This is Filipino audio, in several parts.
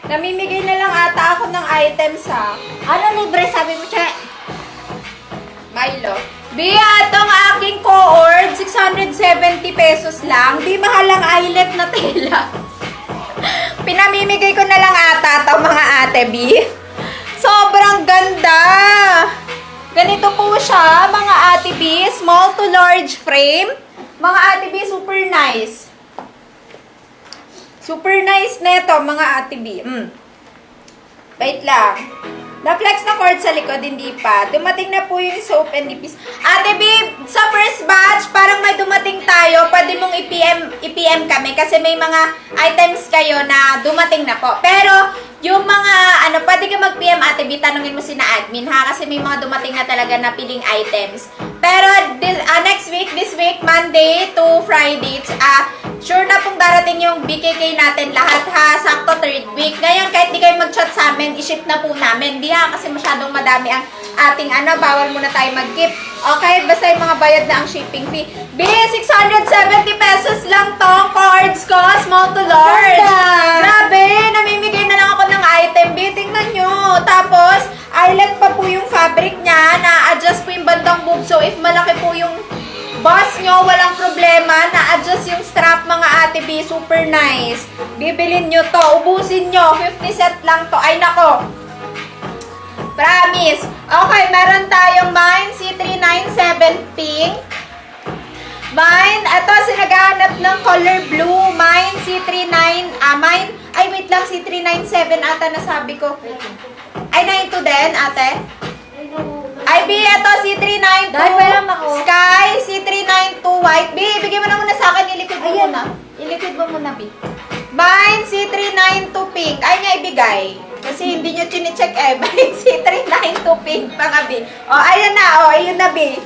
Namimigay na lang ata ako ng items ha. Ano libre sabi mo, Che? Milo. Bia, itong aking co-ord, 670 pesos lang. Di mahal ang eyelet na tela. Pinamimigay ko na lang ata ito mga ate, B. Sobrang ganda. Ganito po siya, mga ate B. Small to large frame. Mga ate B, super nice. Super nice neto, mga ate B. Wait lang. Na-flex na cord sa likod, hindi pa. Dumating na po yung soap and nipis. Ate B, sa first batch, parang may dumating tayo. Pwede mong i-PM kami kasi may mga items kayo na dumating na po. Pero, yung mga, pwede ka mag-PM, Ate B, tanungin mo si na admin, ha? Kasi may mga dumating na talaga na piling items. Pero, next week, this week, Monday to Friday, sure na pong darating yung BKK natin lahat, ha? Sakto, third week. Ngayon, kahit di kayo mag-chat sa amin, i-ship na po namin. Di ha, kasi masyadong madami ang ating bawal muna tayo mag-keep. Okay, basta yung mga bayad na ang shipping fee. B, 670 pesos lang tong cards ko, small to large. Grabe, namimigay na lang ako ng item, B. Tingnan nyo. Tapos, eyelet pa po yung fabric niya, na-adjust po yung bandang boob. So, if malaki po yung boss nyo, walang problema, na-adjust yung strap, mga ate B. Super nice. Bibilin nyo to, ubusin nyo. 50 set lang to. Ay, nako. Promise. Okay, meron tayong Mine C397 pink. Mine, ito sinagahanap ng color blue. Mine C39, Mine, ay wait lang, C397 ata nasabi ko. Ay, 92 din, ate? Ay, B, ito C392 Sky, C392 white. B, bigyan mo na muna sa akin, ilikod mo muna. Ilikod mo muna, B. Mine C392 pink. Ay niya ibigay. Kasi hindi nyo chine-check Mine C392 pink pa nga, B. O, ayan na, ayun na, B.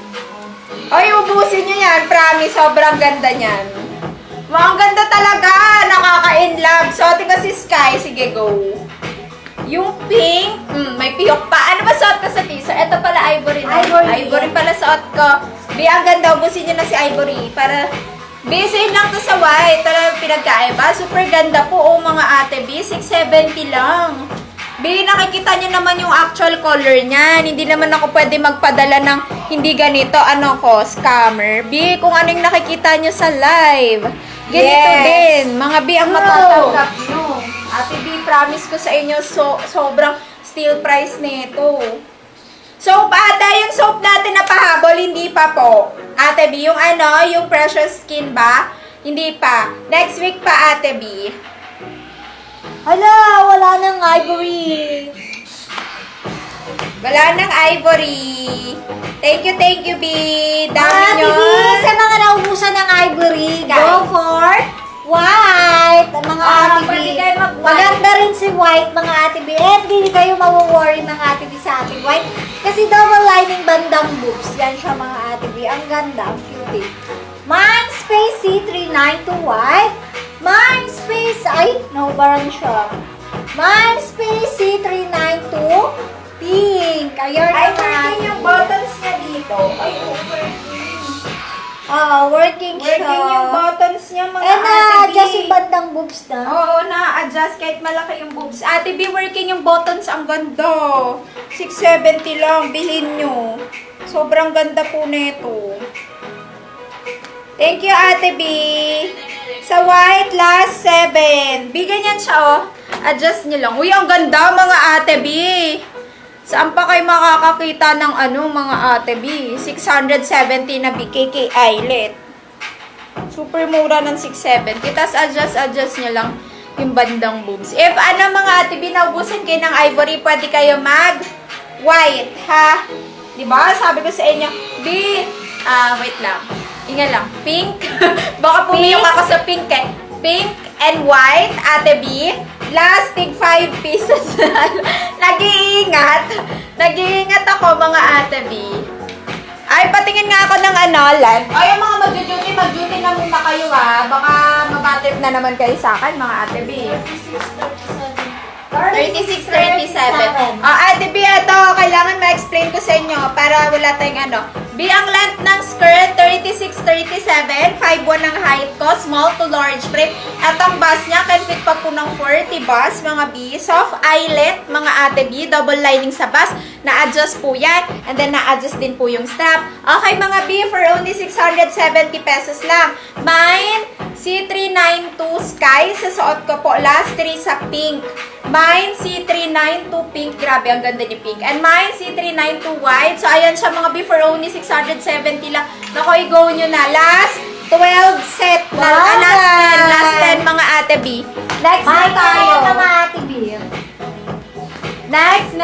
O, ubusin nyo yan. Promise, sobrang ganda niyan. Ang ganda talaga. Nakaka-in-love. So, tingnan si Sky. Sige, go. Yung pink, may pihok pa. Ano ba suot ko sa teaser? Ito pala, ivory na. Ivory pala suot ko. B, ang ganda. Ubusin nyo na si ivory. Para, B, same lang to sa white. Talagang pinagkaiba. Super ganda po, mga ate. B, 670 lang. B, nakikita nyo naman yung actual color niyan. Hindi naman ako pwede magpadala ng hindi ganito. Ano ko, scammer. B, kung ano yung nakikita nyo sa live. Ganito din. Mga B, ang matatanggap nyo. Ate B, promise ko sa inyo, sobrang steal price nito. Soap, ate, yung soap natin na pahabol, hindi pa po. Ate B, yung yung Precious Skin ba? Hindi pa. Next week pa, Ate B. Hala, wala nang ivory. Wala nang ivory. Thank you, B. Dami nyo. B, sa mga naubusan ng ivory, Sky. go for white. Mga ate B. Pwede kayo mag-white. Maganda rin si white, mga ate B. And hindi kayo mawo-worry, mga ate B, sa ating white. Kasi double lining bandang boobs. Yan siya, mga ate B. Ang ganda, ang cute. Mine Space C392 white. Mine Space, ay, naubaran siya. Mine Space C392 pink. Ayan Ay, naman. working yung buttons niya dito. Ay, Working siya. working yung buttons niya, mga And ate B. na-adjust yung bandang boobs na. Oo, na-adjust kahit malaki yung boobs. Ate B, working yung buttons. Ang ganda. 670 lang. Bilhin nyo. Sobrang ganda po nito. Thank you, Ate B. Sa white, last 7. Bigyan yan siya, oh. Adjust nyo lang. Uy, ang ganda, mga Ate B. Saan pa kayo makakakita ng mga Ate B? 670 na BKK eyelet. Super mura ng 670. Tapos adjust nyo lang yung bandang boobs. If mga Ate B, naubusin kayo ng ivory, pwede kayo mag-white, ha? Diba? Sabi ko sa inyo, B, wait lang. Inga lang. Pink. Baka pumiyok ako sa pink eh. Pink and white, Ate B. Last, tig 5 pieces. Nag-iingat. Nag-iingat ako, mga Ate B. Ay, patingin nga ako ng land. Ay, yung mga mag-duty na muna kayo, ha. Baka mabatip na naman kayo sa akin, mga Ate B. 36, 37. 36, 37. Ate B, ito, kailangan ma-explain ko sa inyo para wala tayong ano. B, ang length ng skirt, 36, 37. 5'1 ang height ko, small to large frame. Etong bust niya, can fit pa po ng 40 bust, mga B. Soft eyelet, mga ate B. Double lining sa bust. Na-adjust po yan. And then, na-adjust din po yung strap. Okay, mga B, for only 670 pesos lang. Mine, C392 Sky. Sasuot ko po last 3 sa pink. Mine, C392 pink. Grabe, ang ganda ni pink. And mine, C392 white. So, ayan siya mga B for only 670 lang. Nako, i-go nyo na. Last 12 set. Wow, Last 10 mga ate B. Next na tayo. mga ate B. Next.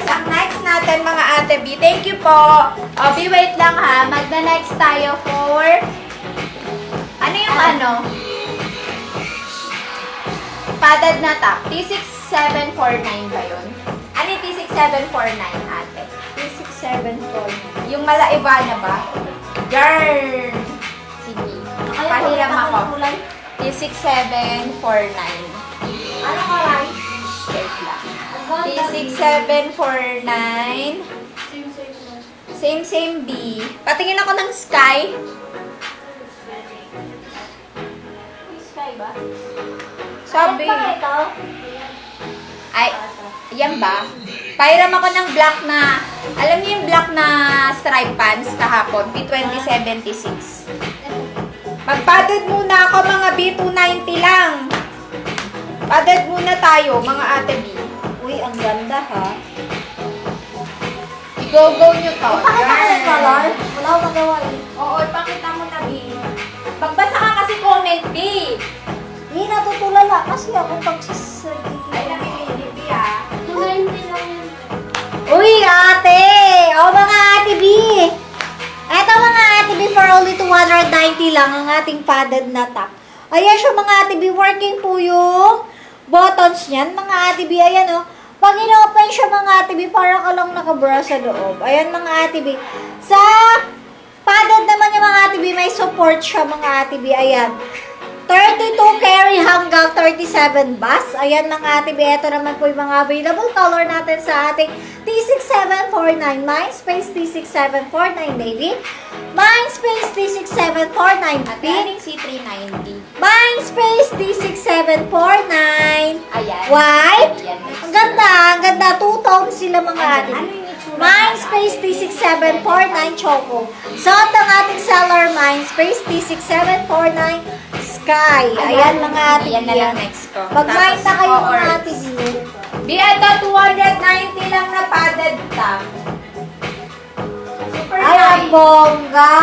Ang next natin mga ate B. Thank you po. B, wait lang ha. Magna-next tayo for... Ano yung ano? Padded na top. T6749 ba yun? Ano yung T6749 ate? 3674. Yung malaiba na ba? Yarn! Sige. Pahiram ako. T6749. Ano kalay? Wait lang. T6749. Same B. Patingin ako ng sky. Sky ba? Sabi. Ito? Ay, yan ba? Pahiram ako ng black na, alam niyo yung black na stripe pants kahapon, P2076. Magpadded muna ako mga B290 lang. Padded muna tayo mga ate B. Uy, ang ganda ha. I-go-go nyo to. Ipakita ko yung color. Wala akong magawa eh. Oo, ipakita mo na B. Magbasa ka kasi comment B. Hindi natutulala kasi ako pagsisagi. Ay, namimili B ah. Uy, ate! O, mga ate B! Eto mga ate B, for only 290 lang ang ating padded na top. Ayan siya mga ate B, working po yung buttons niyan. Mga ate B, ayan o. Pag in-open siya mga ate B, parang ka lang nakabra sa loob. Ayan mga ate B. Sa padded naman yung mga ate B, may support siya mga ate B. Ayan. 32 carry hanggang 37 bus. Ayan mga ate B. Ito naman po yung mga available color natin sa ating T6749 Mindspace, T6749 Navy, Mindspace T6749 Ate, Pink, anong C390? Mindspace T6749 Ayan. White. Ayan. Ang ganda. Two-tone sila mga ate. Ano yung itsura? Mindspace T6749 Choco. So, ito ang ating seller Mindspace T6749 Sky. Ayan mga ate. Yan na lang next ko. Mag-mind na kayo mga ate. B, ito 290 lang na padded top. Super Ay, ang nice. bongga!